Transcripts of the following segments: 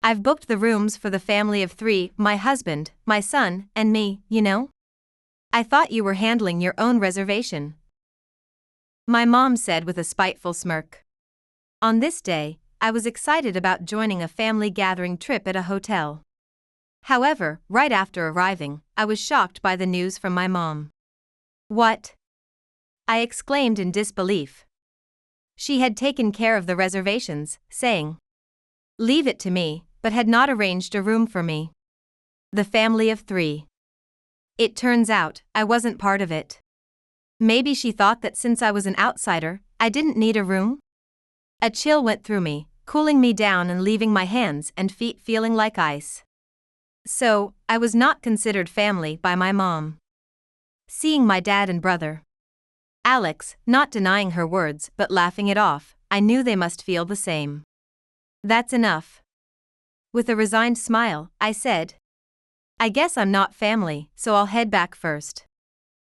I've booked the rooms for the family of 3, my husband, my son, and me, you know? I thought you were handling your own reservation. My mom said with a spiteful smirk. On this day, I was excited about joining a family gathering trip at a hotel. However, right after arriving, I was shocked by the news from my mom. What? I exclaimed in disbelief. She had taken care of the reservations, saying, "Leave it to me," but had not arranged a room for me. The family of 3. It turns out, I wasn't part of it. Maybe she thought that since I was an outsider, I didn't need a room? A chill went through me, cooling me down and leaving my hands and feet feeling like ice. So, I was not considered family by my mom. Seeing my dad and brother, Alex, not denying her words but laughing it off, I knew they must feel the same. That's enough. With a resigned smile, I said, I guess I'm not family, so I'll head back first.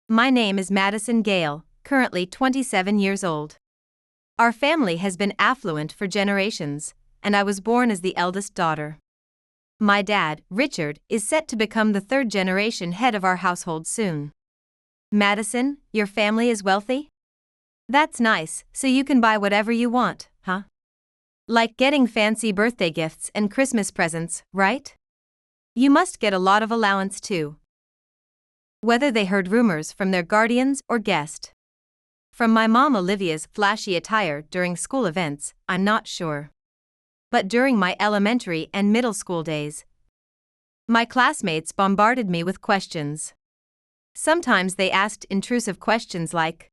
My name is Madison Gale, currently 27 years old. Our family has been affluent for generations, and I was born as the eldest daughter. My dad, Richard, is set to become the 3rd-generation head of our household soon. Madison, your family is wealthy? That's nice, so you can buy whatever you want, huh? Like getting fancy birthday gifts and Christmas presents, right? You must get a lot of allowance too. Whether they heard rumors from their guardians or guessed from my mom Olivia's flashy attire during school events, I'm not sure. But during my elementary and middle school days, my classmates bombarded me with questions. Sometimes they asked intrusive questions like,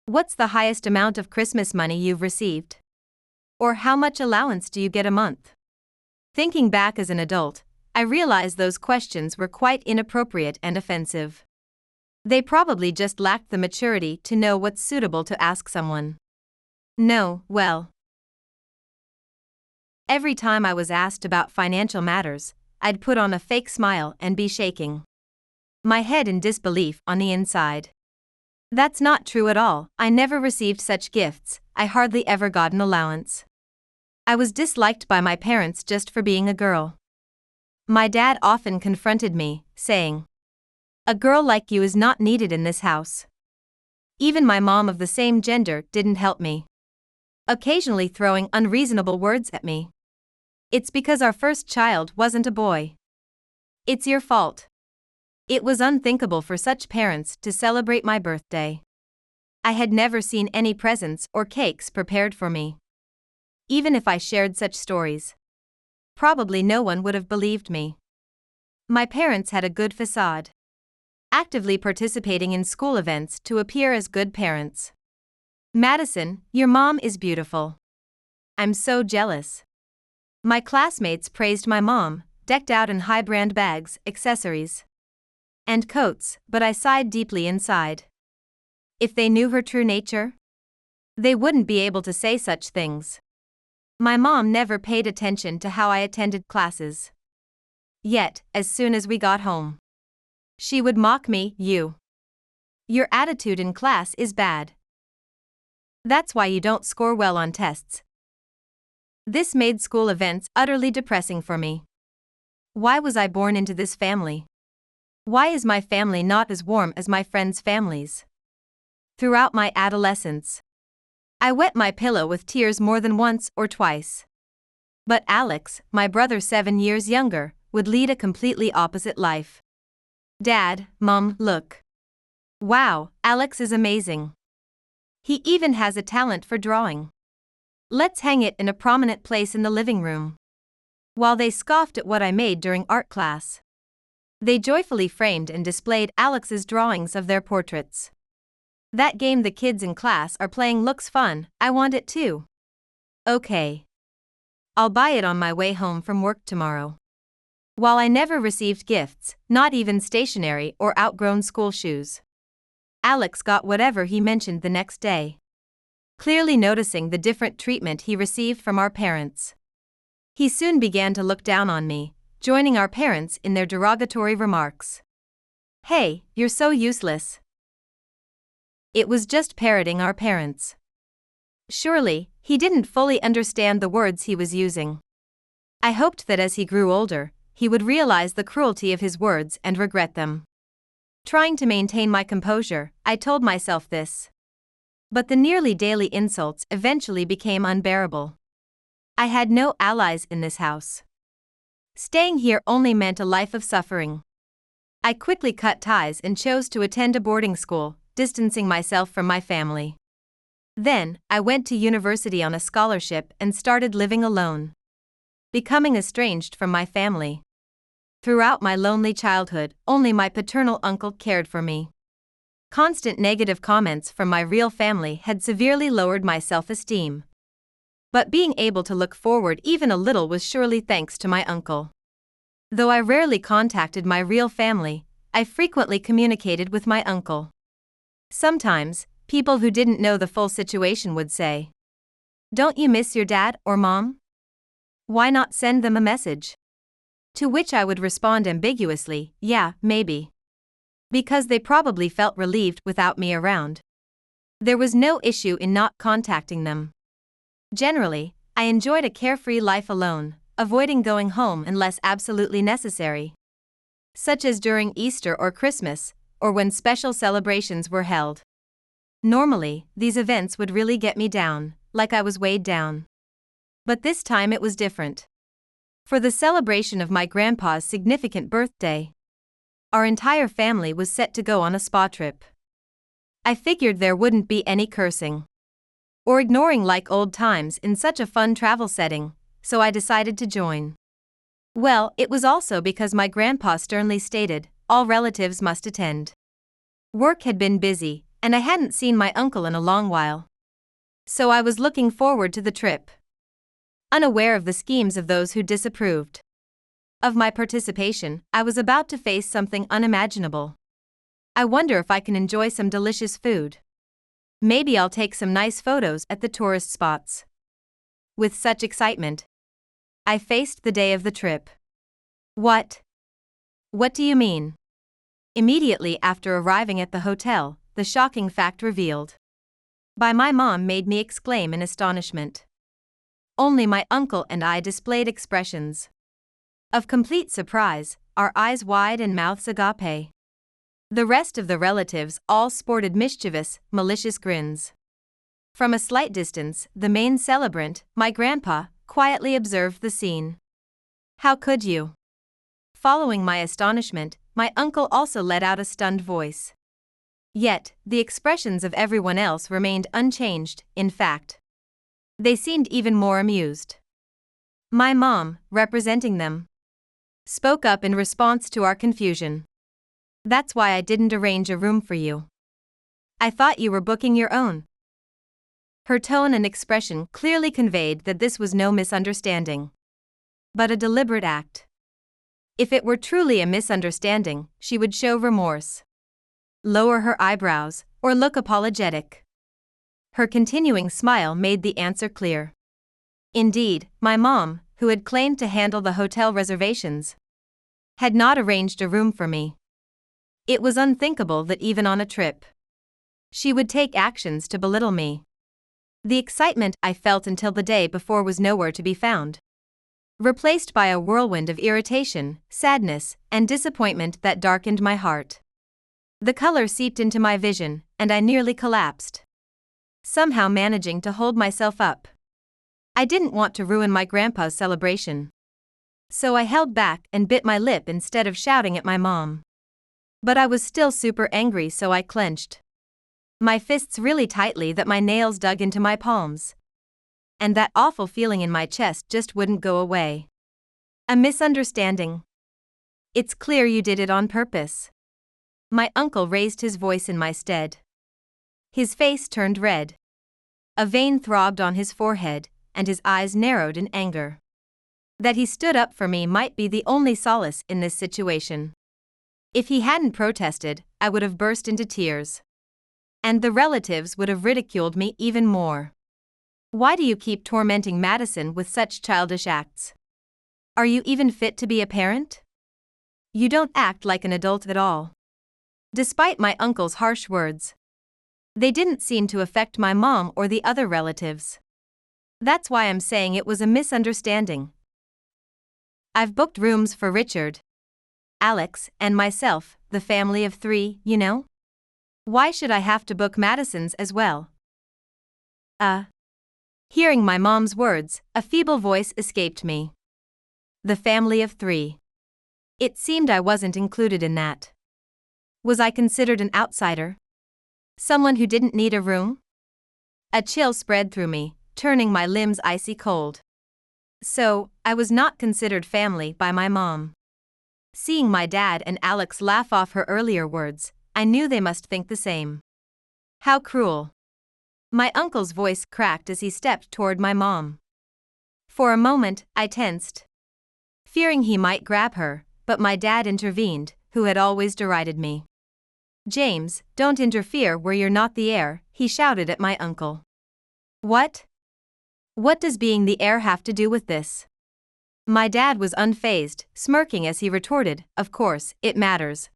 "What's the highest amount of Christmas money you've received?" Or "How much allowance do you get a month?" Thinking back as an adult, I realized those questions were quite inappropriate and offensive. They probably just lacked the maturity to know what's suitable to ask someone. No, well. Every time I was asked about financial matters, I'd put on a fake smile and be shaking my head in disbelief on the inside. That's not true at all. I never received such gifts. I hardly ever got an allowance. I was disliked by my parents just for being a girl. My dad often confronted me, saying, "A girl like you is not needed in this house." Even my mom of the same gender didn't help me, occasionally throwing unreasonable words at me. "It's because our first child wasn't a boy. It's your fault." It was unthinkable for such parents to celebrate my birthday. I had never seen any presents or cakes prepared for me. Even if I shared such stories, probably no one would have believed me. My parents had a good facade, actively participating in school events to appear as good parents. "Madison, your mom is beautiful. I'm so jealous." My classmates praised my mom, decked out in high-brand bags, accessories, and coats, but I sighed deeply inside. If they knew her true nature, they wouldn't be able to say such things. My mom never paid attention to how I attended classes. Yet, as soon as we got home, she would mock me, Your attitude in class is bad. That's why you don't score well on tests." This made school events utterly depressing for me. Why was I born into this family? Why is my family not as warm as my friends' families? Throughout my adolescence, I wet my pillow with tears more than once or twice. But Alex, my brother 7 years younger, would lead a completely opposite life. "Dad, Mom, look. Wow, Alex is amazing. He even has a talent for drawing. Let's hang it in a prominent place in the living room." While they scoffed at what I made during art class, they joyfully framed and displayed Alex's drawings of their portraits. "That game the kids in class are playing looks fun, I want it too." "Okay. I'll buy it on my way home from work tomorrow." While I never received gifts, not even stationery or outgrown school shoes, Alex got whatever he mentioned the next day, clearly noticing the different treatment he received from our parents. He soon began to look down on me, joining our parents in their derogatory remarks. "Hey, you're so useless." It was just parroting our parents. Surely, he didn't fully understand the words he was using. I hoped that as he grew older, he would realize the cruelty of his words and regret them. Trying to maintain my composure, I told myself this. But the nearly daily insults eventually became unbearable. I had no allies in this house. Staying here only meant a life of suffering. I quickly cut ties and chose to attend a boarding school, distancing myself from my family. Then, I went to university on a scholarship and started living alone, becoming estranged from my family. Throughout my lonely childhood, only my paternal uncle cared for me. Constant negative comments from my real family had severely lowered my self-esteem. But being able to look forward even a little was surely thanks to my uncle. Though I rarely contacted my real family, I frequently communicated with my uncle. Sometimes, people who didn't know the full situation would say, "Don't you miss your dad or mom? Why not send them a message?" To which I would respond ambiguously, "Yeah, maybe." Because they probably felt relieved without me around. There was no issue in not contacting them. Generally, I enjoyed a carefree life alone, avoiding going home unless absolutely necessary, such as during Easter or Christmas, or when special celebrations were held. Normally, these events would really get me down, like I was weighed down. But this time it was different. For the celebration of my grandpa's significant birthday, our entire family was set to go on a spa trip. I figured there wouldn't be any cursing or ignoring like old times in such a fun travel setting, so I decided to join. Well, it was also because my grandpa sternly stated, all relatives must attend. Work had been busy, and I hadn't seen my uncle in a long while. So I was looking forward to the trip, unaware of the schemes of those who disapproved of my participation. I was about to face something unimaginable. I wonder if I can enjoy some delicious food. Maybe I'll take some nice photos at the tourist spots. With such excitement, I faced the day of the trip. What? What do you mean? Immediately after arriving at the hotel, the shocking fact revealed by my mom made me exclaim in astonishment. Only my uncle and I displayed expressions of complete surprise, our eyes wide and mouths agape. The rest of the relatives all sported mischievous, malicious grins. From a slight distance, the main celebrant, my grandpa, quietly observed the scene. How could you? Following my astonishment, my uncle also let out a stunned voice. Yet, the expressions of everyone else remained unchanged. In fact, they seemed even more amused. My mom, representing them, spoke up in response to our confusion. That's why I didn't arrange a room for you. I thought you were booking your own. Her tone and expression clearly conveyed that this was no misunderstanding, but a deliberate act. If it were truly a misunderstanding, she would show remorse, lower her eyebrows, or look apologetic. Her continuing smile made the answer clear. Indeed, my mom, who had claimed to handle the hotel reservations, had not arranged a room for me. It was unthinkable that even on a trip, she would take actions to belittle me. The excitement I felt until the day before was nowhere to be found, replaced by a whirlwind of irritation, sadness, and disappointment that darkened my heart. The color seeped into my vision, and I nearly collapsed, somehow managing to hold myself up. I didn't want to ruin my grandpa's celebration, so I held back and bit my lip instead of shouting at my mom. But I was still super angry, so I clenched my fists really tightly that my nails dug into my palms. And that awful feeling in my chest just wouldn't go away. A misunderstanding. It's clear you did it on purpose. My uncle raised his voice in my stead. His face turned red. A vein throbbed on his forehead, and his eyes narrowed in anger. That he stood up for me might be the only solace in this situation. If he hadn't protested, I would have burst into tears. And the relatives would have ridiculed me even more. Why do you keep tormenting Madison with such childish acts? Are you even fit to be a parent? You don't act like an adult at all. Despite my uncle's harsh words, they didn't seem to affect my mom or the other relatives. That's why I'm saying it was a misunderstanding. I've booked rooms for Richard, Alex, and myself, the family of 3, you know? Why should I have to book Madison's as well? Hearing my mom's words, a feeble voice escaped me. The family of 3. It seemed I wasn't included in that. Was I considered an outsider? Someone who didn't need a room? A chill spread through me, turning my limbs icy cold. So, I was not considered family by my mom. Seeing my dad and Alex laugh off her earlier words, I knew they must think the same. How cruel. My uncle's voice cracked as he stepped toward my mom. For a moment, I tensed, fearing he might grab her, but my dad intervened, who had always derided me. "James, don't interfere where you're not the heir," he shouted at my uncle. "What? What does being the heir have to do with this?" My dad was unfazed, smirking as he retorted, "Of course, it matters.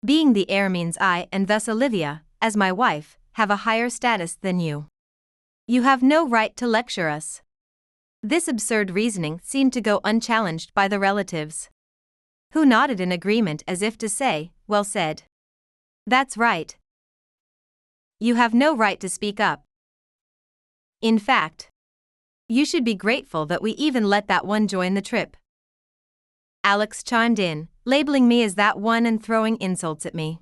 Being the heir means I, and thus Olivia, as my wife, have a higher status than you. You have no right to lecture us." This absurd reasoning seemed to go unchallenged by the relatives, who nodded in agreement as if to say, "Well said. That's right. You have no right to speak up. In fact, you should be grateful that we even let that one join the trip." Alex chimed in, labeling me as that one and throwing insults at me.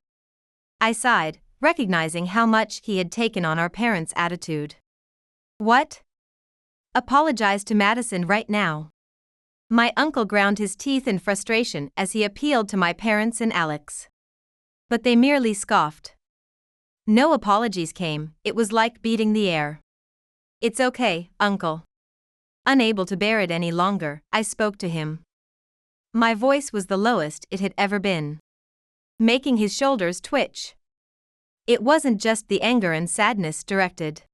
I sighed, recognizing how much he had taken on our parents' attitude. "What? Apologize to Madison right now." My uncle ground his teeth in frustration as he appealed to my parents and Alex. But they merely scoffed. No apologies came, it was like beating the air. "It's okay, uncle." Unable to bear it any longer, I spoke to him. My voice was the lowest it had ever been, making his shoulders twitch. It wasn't just the anger and sadness directed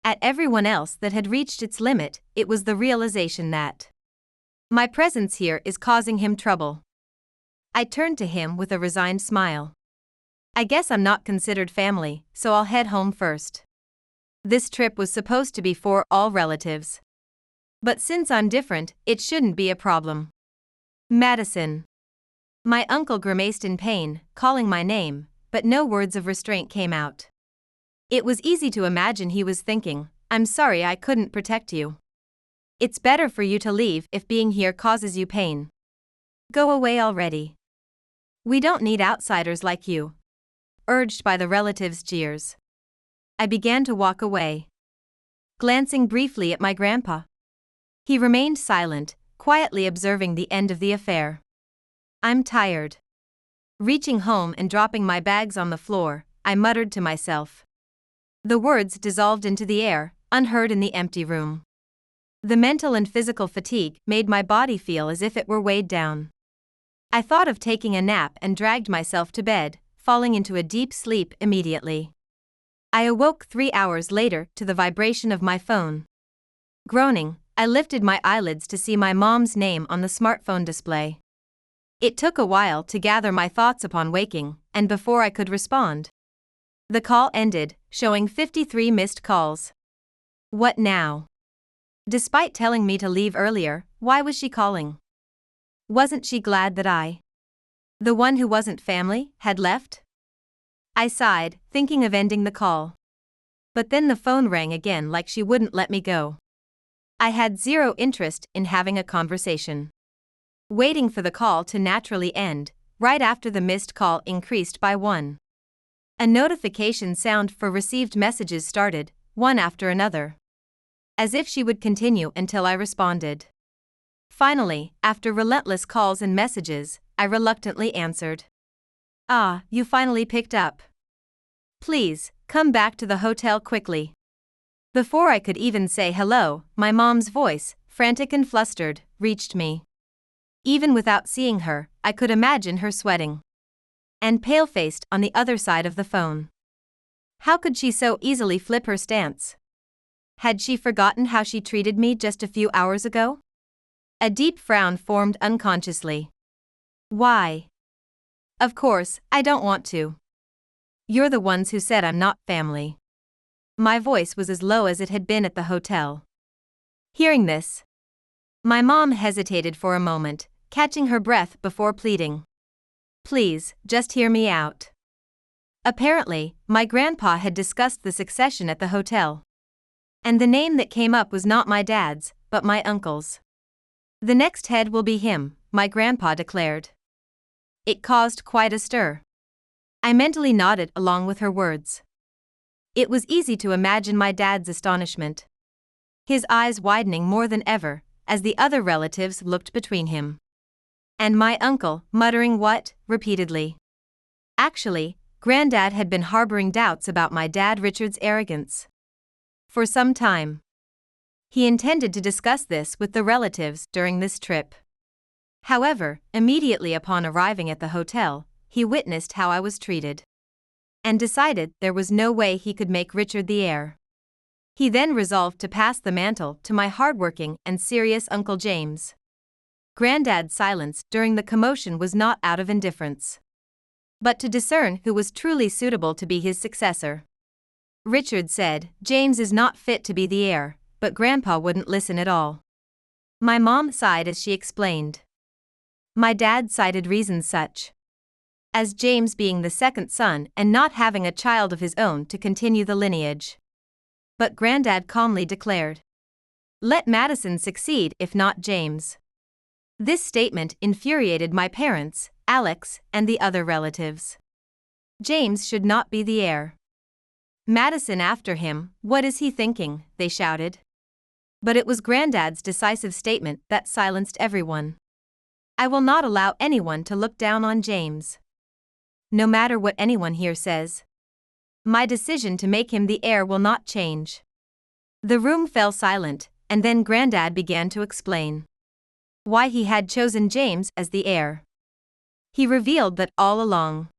at everyone else that had reached its limit, it was the realization that my presence here is causing him trouble. I turned to him with a resigned smile. "I guess I'm not considered family, so I'll head home first. This trip was supposed to be for all relatives. But since I'm different, it shouldn't be a problem." "Madison." My uncle grimaced in pain, calling my name, but no words of restraint came out. It was easy to imagine he was thinking, "I'm sorry I couldn't protect you. It's better for you to leave if being here causes you pain. Go away already. We don't need outsiders like you," urged by the relatives' jeers. I began to walk away, glancing briefly at my grandpa. He remained silent, quietly observing the end of the affair. "I'm tired." Reaching home and dropping my bags on the floor, I muttered to myself. The words dissolved into the air, unheard in the empty room. The mental and physical fatigue made my body feel as if it were weighed down. I thought of taking a nap and dragged myself to bed, falling into a deep sleep immediately. I awoke 3 hours later to the vibration of my phone. Groaning, I lifted my eyelids to see my mom's name on the smartphone display. It took a while to gather my thoughts upon waking, and before I could respond, the call ended, showing 53 missed calls. What now? Despite telling me to leave earlier, why was she calling? Wasn't she glad that I, the one who wasn't family, had left? I sighed, thinking of ending the call. But then the phone rang again like she wouldn't let me go. I had zero interest in having a conversation. Waiting for the call to naturally end, right after the missed call increased by 1. A notification sound for received messages started, one after another, as if she would continue until I responded. Finally, after relentless calls and messages, I reluctantly answered. "Ah, you finally picked up. Please, come back to the hotel quickly." Before I could even say hello, my mom's voice, frantic and flustered, reached me. Even without seeing her, I could imagine her sweating and pale-faced on the other side of the phone. How could she so easily flip her stance? Had she forgotten how she treated me just a few hours ago? A deep frown formed unconsciously. "Why? Of course, I don't want to. You're the ones who said I'm not family." My voice was as low as it had been at the hotel. Hearing this, My mom hesitated for a moment, catching her breath before pleading. Please, just hear me out. Apparently, my grandpa had discussed the succession at the hotel. And the name that came up was not my dad's, but my uncle's. The next head will be him, my grandpa declared. It caused quite a stir. I mentally nodded along with her words. It was easy to imagine my dad's astonishment. His eyes widening more than ever, as the other relatives looked between him. And my uncle, muttering what, repeatedly. Actually, Granddad had been harboring doubts about my dad Richard's arrogance. For some time. He intended to discuss this with the relatives during this trip. However, immediately upon arriving at the hotel, he witnessed how I was treated. And decided there was no way he could make Richard the heir. He then resolved to pass the mantle to my hardworking and serious Uncle James. Granddad's silence during the commotion was not out of indifference, but to discern who was truly suitable to be his successor. Richard said, James is not fit to be the heir, but Grandpa wouldn't listen at all. My mom sighed as she explained. My dad cited reasons such as James being the second son and not having a child of his own to continue the lineage. But Granddad calmly declared, let Madison succeed if not James. This statement infuriated my parents, Alex, and the other relatives. James should not be the heir. Madison after him, what is he thinking? They shouted. But it was Granddad's decisive statement that silenced everyone. I will not allow anyone to look down on James. No matter what anyone here says. My decision to make him the heir will not change. The room fell silent, and then Granddad began to explain why he had chosen James as the heir. He revealed that all along,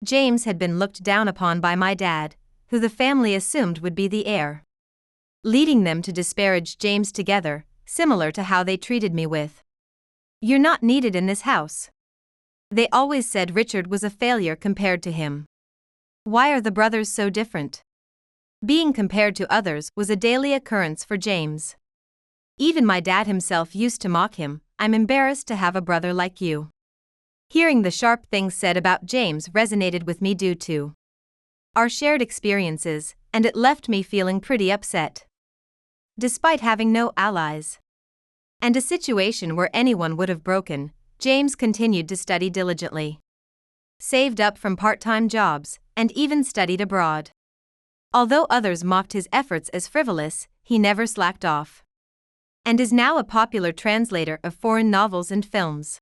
James had been looked down upon by my dad, who the family assumed would be the heir, leading them to disparage James together, similar to how they treated me with, you're not needed in this house. They always said Richard was a failure compared to him. Why are the brothers so different? Being compared to others was a daily occurrence for James. Even my dad himself used to mock him, I'm embarrassed to have a brother like you. Hearing the sharp things said about James resonated with me due to our shared experiences, and it left me feeling pretty upset. Despite having no allies and a situation where anyone would have broken, James continued to study diligently, saved up from part-time jobs, and even studied abroad. Although others mocked his efforts as frivolous, he never slacked off, and is now a popular translator of foreign novels and films.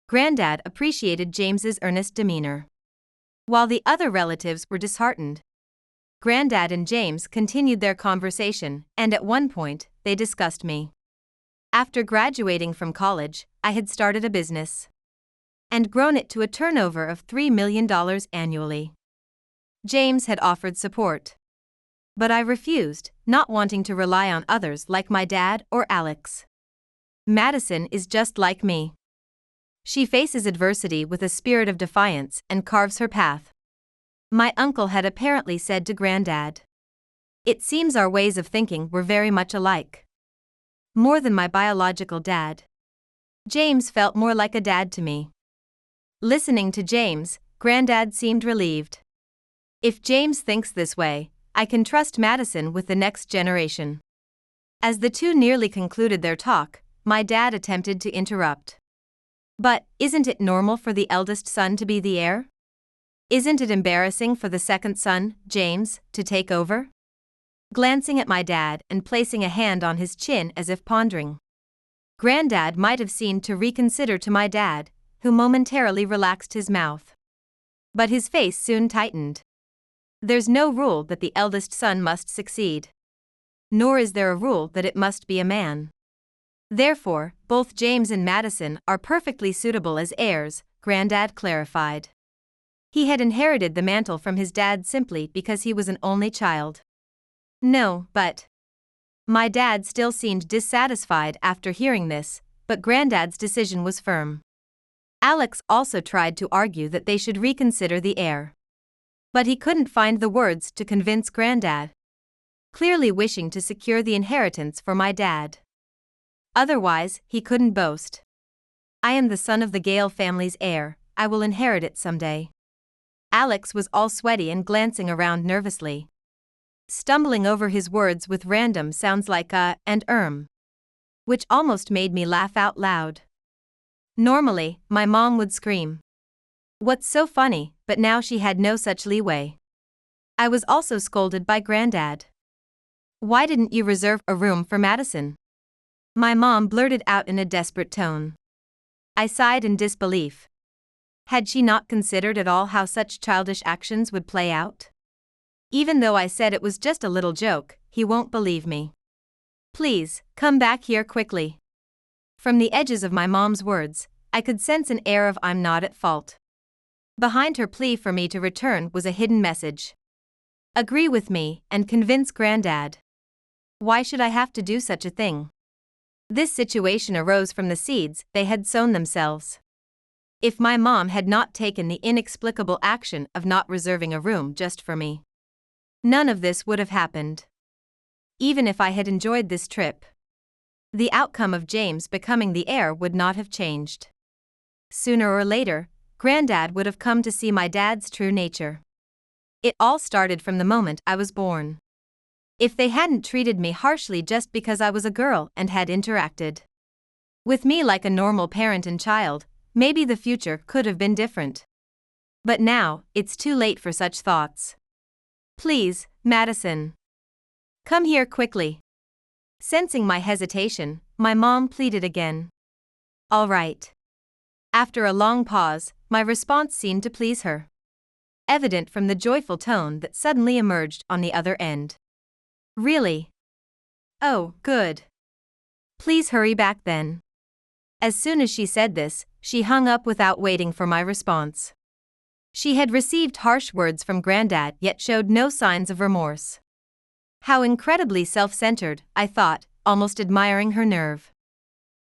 Granddad appreciated James's earnest demeanor, while the other relatives were disheartened. Granddad and James continued their conversation, and at one point, they discussed me. After graduating from college, I had started a business and grown it to a turnover of $3 million annually. James had offered support, but I refused, not wanting to rely on others like my dad or Alex. Madison is just like me. She faces adversity with a spirit of defiance and carves her path. My uncle had apparently said to Granddad, it seems our ways of thinking were very much alike. More than my biological dad. James felt more like a dad to me. Listening to James, Granddad seemed relieved. If James thinks this way, I can trust Madison with the next generation. As the two nearly concluded their talk, my dad attempted to interrupt. But, isn't it normal for the eldest son to be the heir? Isn't it embarrassing for the second son, James, to take over? Glancing at my dad and placing a hand on his chin as if pondering. Granddad might have seemed to reconsider to my dad, who momentarily relaxed his mouth. But his face soon tightened. There's no rule that the eldest son must succeed. Nor is there a rule that it must be a man. Therefore, both James and Madison are perfectly suitable as heirs, Granddad clarified. He had inherited the mantle from his dad simply because he was an only child. No, but my dad still seemed dissatisfied after hearing this, but Granddad's decision was firm. Alex also tried to argue that they should reconsider the heir. But he couldn't find the words to convince Granddad, clearly wishing to secure the inheritance for my dad. Otherwise, he couldn't boast. I am the son of the Gale family's heir, I will inherit it someday. Alex was all sweaty and glancing around nervously, stumbling over his words with random sounds like and which almost made me laugh out loud. Normally, my mom would scream. What's so funny, but now she had no such leeway. I was also scolded by Granddad. Why didn't you reserve a room for Madison? My mom blurted out in a desperate tone. I sighed in disbelief. Had she not considered at all how such childish actions would play out? Even though I said it was just a little joke, he won't believe me. Please, come back here quickly. From the edges of my mom's words, I could sense an air of I'm not at fault. Behind her plea for me to return was a hidden message. Agree with me and convince Granddad. Why should I have to do such a thing? This situation arose from the seeds they had sown themselves. If my mom had not taken the inexplicable action of not reserving a room just for me, none of this would have happened. Even if I had enjoyed this trip, the outcome of James becoming the heir would not have changed. Sooner or later, Granddad would have come to see my dad's true nature. It all started from the moment I was born. If they hadn't treated me harshly just because I was a girl and had interacted with me like a normal parent and child, maybe the future could have been different. But now, it's too late for such thoughts. Please, Madison. Come here quickly. Sensing my hesitation, my mom pleaded again. All right. After a long pause, my response seemed to please her, evident from the joyful tone that suddenly emerged on the other end. Really? Oh, good. Please hurry back then. As soon as she said this, she hung up without waiting for my response. She had received harsh words from Granddad yet showed no signs of remorse. How incredibly self-centered, I thought, almost admiring her nerve.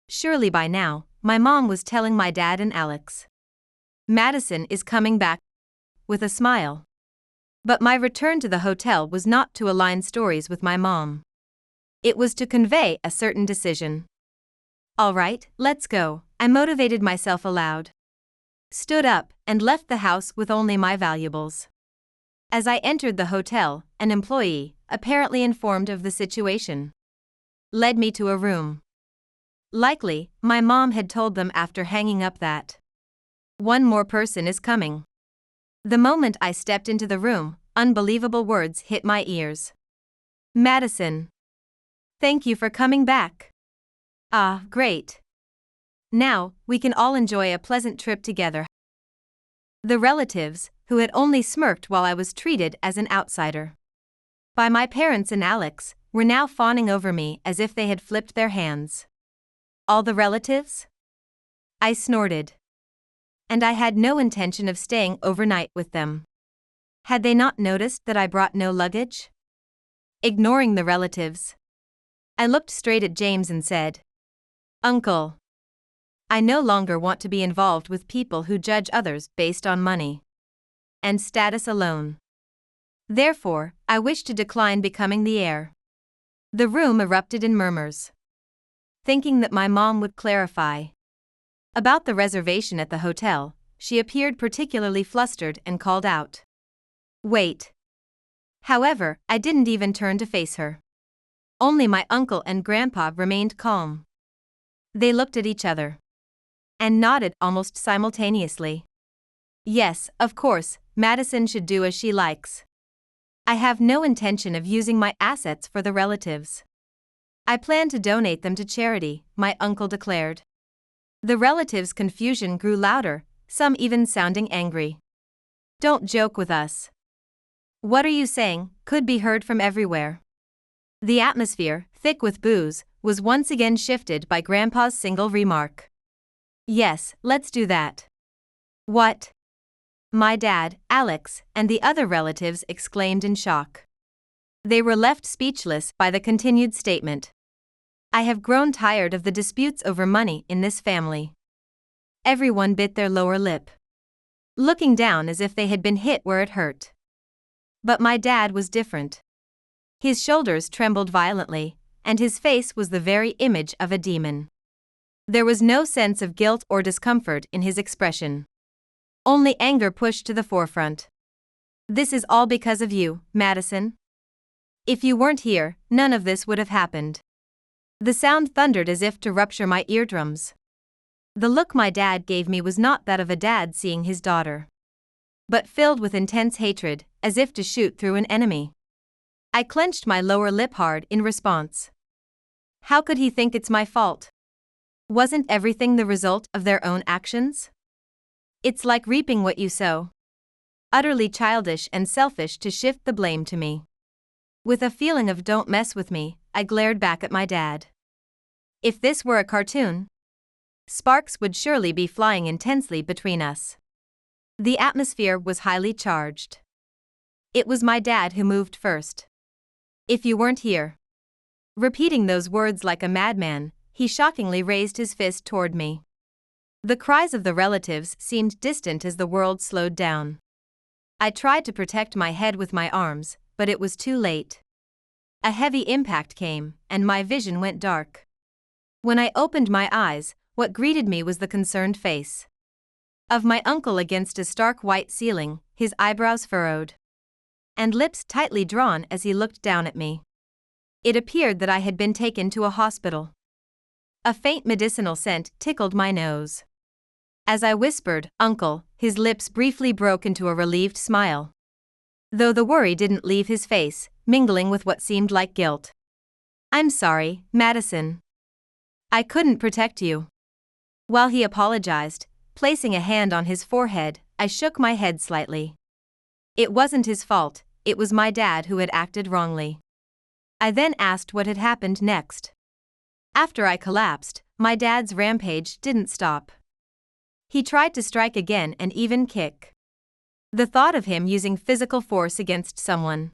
Surely by now, my mom was telling my dad and Alex. Madison is coming back, with a smile. But my return to the hotel was not to align stories with my mom. It was to convey a certain decision. All right, let's go, I motivated myself aloud. Stood up and left the house with only my valuables. As I entered the hotel, an employee, apparently informed of the situation, led me to a room. Likely, my mom had told them after hanging up that one more person is coming. The moment I stepped into the room, unbelievable words hit my ears. Madison. Thank you for coming back. Ah, great. Now, we can all enjoy a pleasant trip together. The relatives, who had only smirked while I was treated as an outsider by my parents and Alex, were now fawning over me as if they had flipped their hands. All the relatives? I snorted. And I had no intention of staying overnight with them. Had they not noticed that I brought no luggage? Ignoring the relatives, I looked straight at James and said, Uncle, I no longer want to be involved with people who judge others based on money and status alone. Therefore, I wish to decline becoming the heir. The room erupted in murmurs. Thinking that my mom would clarify about the reservation at the hotel, she appeared particularly flustered and called out, Wait. However, I didn't even turn to face her. Only my uncle and grandpa remained calm. They looked at each other and nodded almost simultaneously. Yes, of course, Madison should do as she likes. I have no intention of using my assets for the relatives. I plan to donate them to charity, my uncle declared. The relatives' confusion grew louder, some even sounding angry. Don't joke with us. What are you saying? Could be heard from everywhere. The atmosphere, thick with booze, was once again shifted by Grandpa's single remark. Yes, let's do that. What? My dad, Alex, and the other relatives exclaimed in shock. They were left speechless by the continued statement. I have grown tired of the disputes over money in this family. Everyone bit their lower lip, looking down as if they had been hit where it hurt. But my dad was different. His shoulders trembled violently, and his face was the very image of a demon. There was no sense of guilt or discomfort in his expression. Only anger pushed to the forefront. "This is all because of you, Madison. If you weren't here, none of this would have happened." The sound thundered as if to rupture my eardrums. The look my dad gave me was not that of a dad seeing his daughter, but filled with intense hatred, as if to shoot through an enemy. I clenched my lower lip hard in response. How could he think it's my fault? Wasn't everything the result of their own actions? It's like reaping what you sow. Utterly childish and selfish to shift the blame to me. With a feeling of "don't mess with me," I glared back at my dad. If this were a cartoon, sparks would surely be flying intensely between us. The atmosphere was highly charged. It was my dad who moved first. "If you weren't here." Repeating those words like a madman, he shockingly raised his fist toward me. The cries of the relatives seemed distant as the world slowed down. I tried to protect my head with my arms, but it was too late. A heavy impact came, and my vision went dark. When I opened my eyes, what greeted me was the concerned face of my uncle against a stark white ceiling, his eyebrows furrowed and lips tightly drawn as he looked down at me. It appeared that I had been taken to a hospital. A faint medicinal scent tickled my nose. As I whispered, "Uncle," his lips briefly broke into a relieved smile, though the worry didn't leave his face, mingling with what seemed like guilt. "I'm sorry, Madison. I couldn't protect you." While he apologized, placing a hand on his forehead, I shook my head slightly. It wasn't his fault, it was my dad who had acted wrongly. I then asked what had happened next. After I collapsed, my dad's rampage didn't stop. He tried to strike again and even kick. The thought of him using physical force against someone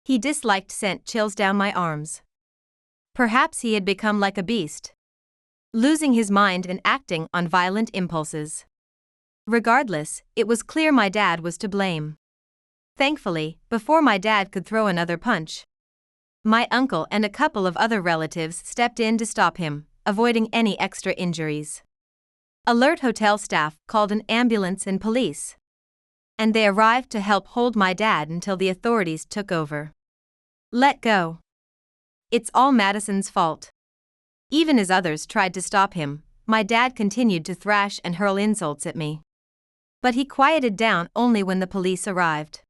he disliked sent chills down my arms. Perhaps he had become like a beast, losing his mind and acting on violent impulses. Regardless, it was clear my dad was to blame. Thankfully, before my dad could throw another punch, my uncle and a couple of other relatives stepped in to stop him, avoiding any extra injuries. Alert hotel staff called an ambulance and police, and they arrived to help hold my dad until the authorities took over. Let go. It's all Madison's fault. Even as others tried to stop him, my dad continued to thrash and hurl insults at me. But he quieted down only when the police arrived.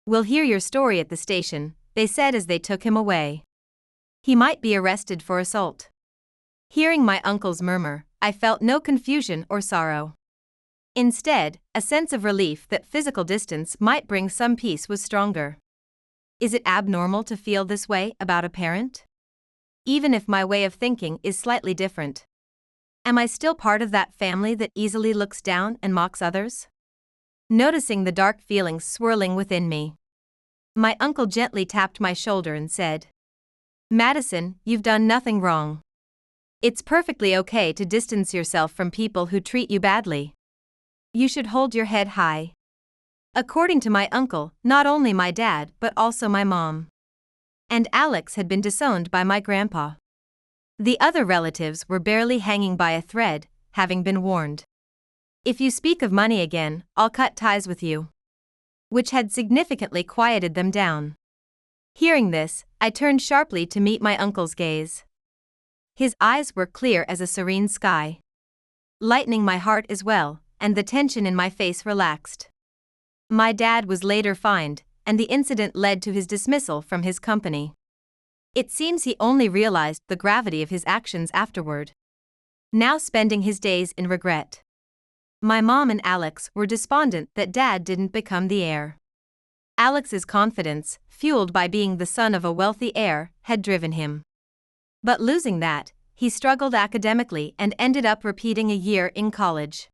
"We'll hear your story at the station," they said as they took him away. "He might be arrested for assault." Hearing my uncle's murmur, I felt no confusion or sorrow. Instead, a sense of relief that physical distance might bring some peace was stronger. Is it abnormal to feel this way about a parent? Even if my way of thinking is slightly different, am I still part of that family that easily looks down and mocks others? Noticing the dark feelings swirling within me, my uncle gently tapped my shoulder and said, "Madison, you've done nothing wrong. It's perfectly okay to distance yourself from people who treat you badly. You should hold your head high." According to my uncle, not only my dad but also my mom and Alex had been disowned by my grandpa. The other relatives were barely hanging by a thread, having been warned, "If you speak of money again, I'll cut ties with you," which had significantly quieted them down. Hearing this, I turned sharply to meet my uncle's gaze. His eyes were clear as a serene sky, lightening my heart as well, and the tension in my face relaxed. My dad was later fined, and the incident led to his dismissal from his company. It seems he only realized the gravity of his actions afterward, now spending his days in regret. My mom and Alex were despondent that dad didn't become the heir. Alex's confidence, fueled by being the son of a wealthy heir, had driven him. But losing that, he struggled academically and ended up repeating a year in college.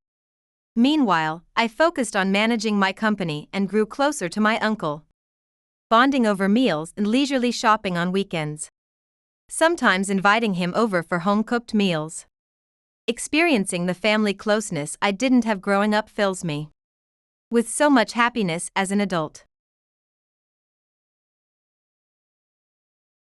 Meanwhile, I focused on managing my company and grew closer to my uncle, bonding over meals and leisurely shopping on weekends, sometimes inviting him over for home-cooked meals. Experiencing the family closeness I didn't have growing up fills me with so much happiness as an adult.